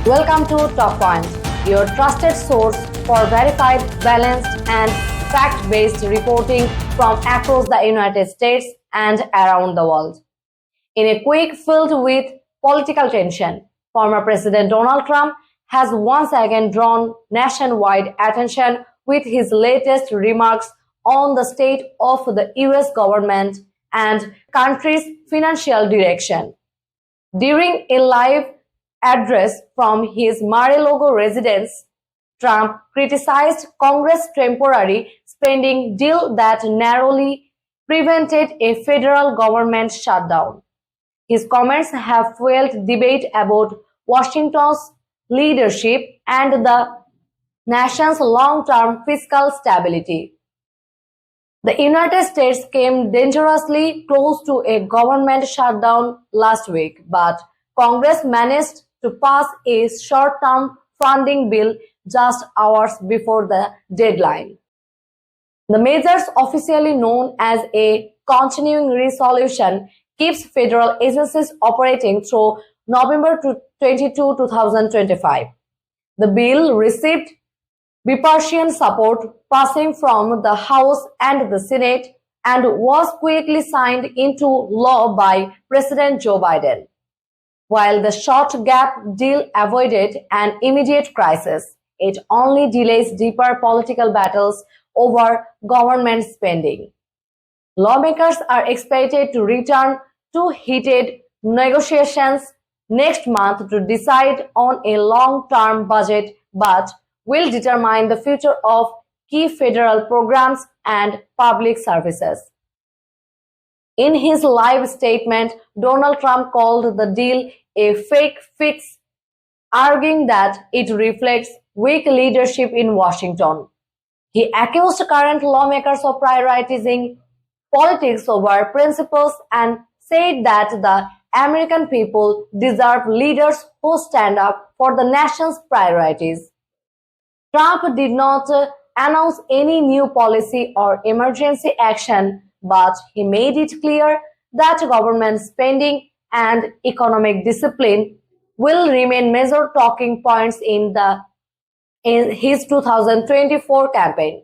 Welcome to Talkpoint, your trusted source for verified, balanced, and fact-based reporting from across the United States and around the world. In a week filled with political tension, former President Donald Trump has once again drawn nationwide attention with his latest remarks on the state of the US government and country's financial direction. During a live address from his Mar-a-Lago residence, Trump criticized Congress' temporary spending deal that narrowly prevented a federal government shutdown. His comments have fueled debate about Washington's leadership and the nation's long-term fiscal stability. The United States came dangerously close to a government shutdown last week, but Congress managed to pass a short-term funding bill just hours before the deadline. The measures, officially known as a continuing resolution, keeps federal agencies operating through November 22, 2025. The bill received bipartisan support, passing from the House and the Senate, and was quickly signed into law by President Joe Biden. While the short-gap deal avoided an immediate crisis, it only delays deeper political battles over government spending. Lawmakers are expected to return to heated negotiations next month to decide on a long-term budget, but will determine the future of key federal programs and public services. In his live statement, Donald Trump called the deal a fake fix, arguing that it reflects weak leadership in Washington. He accused current lawmakers of prioritizing politics over principles and said that the American people deserve leaders who stand up for the nation's priorities. Trump did not announce any new policy or emergency action, but he made it clear that government spending and economic discipline will remain major talking points in his 2024 campaign.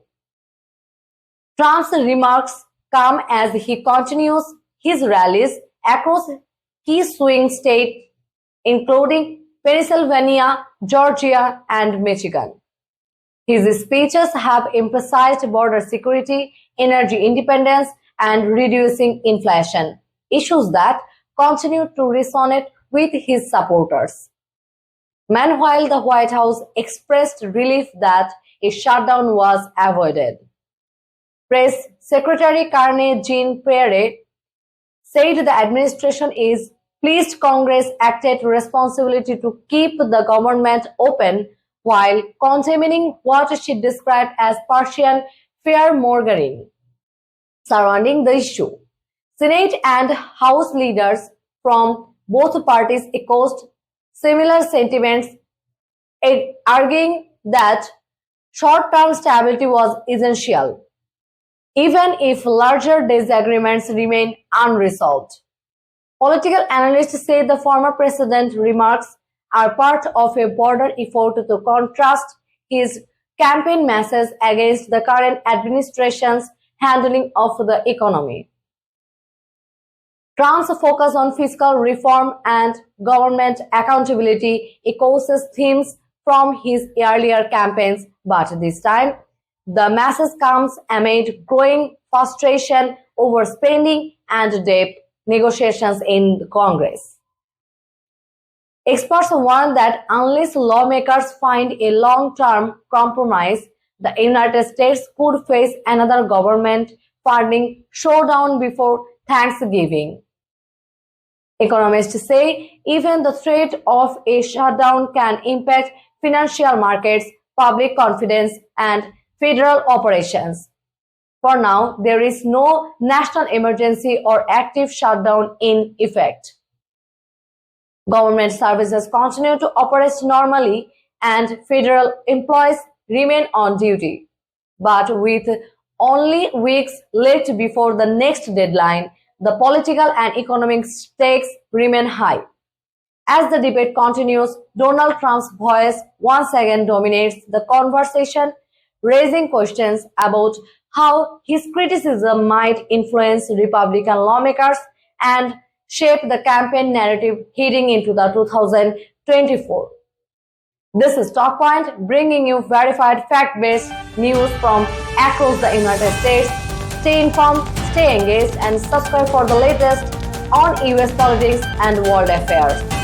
Trump's remarks come as he continues his rallies across key swing states, including Pennsylvania, Georgia, and Michigan. His speeches have emphasized border security, energy independence, and reducing inflation, issues that continue to resonate with his supporters. Meanwhile, the White House expressed relief that a shutdown was avoided. Press Secretary Karine Jean-Pierre said the administration is pleased Congress acted responsibility to keep the government open while condemning what she described as Persian fear-mongering surrounding the issue. Senate and House leaders from both parties echoed similar sentiments, arguing that short-term stability was essential, even if larger disagreements remain unresolved. Political analysts say the former president's remarks are part of a broader effort to contrast his campaign message against the current administration's handling of the economy. Trump's focus on fiscal reform and government accountability echoes themes from his earlier campaigns, but this time the message comes amid growing frustration over spending and debt negotiations in Congress. Experts warn that unless lawmakers find a long-term compromise, the United States could face another government funding showdown before Thanksgiving. Economists say even the threat of a shutdown can impact financial markets, public confidence, and federal operations. For now, there is no national emergency or active shutdown in effect. Government services continue to operate normally and federal employees remain on duty. But with only weeks left before the next deadline, the political and economic stakes remain high. As the debate continues, Donald Trump's voice once again dominates the conversation, raising questions about how his criticism might influence Republican lawmakers and shape the campaign narrative heading into the 2024. This is Talkpoint, bringing you verified fact-based news from across the United States. Stay informed, stay engaged, and subscribe for the latest on US politics and world affairs.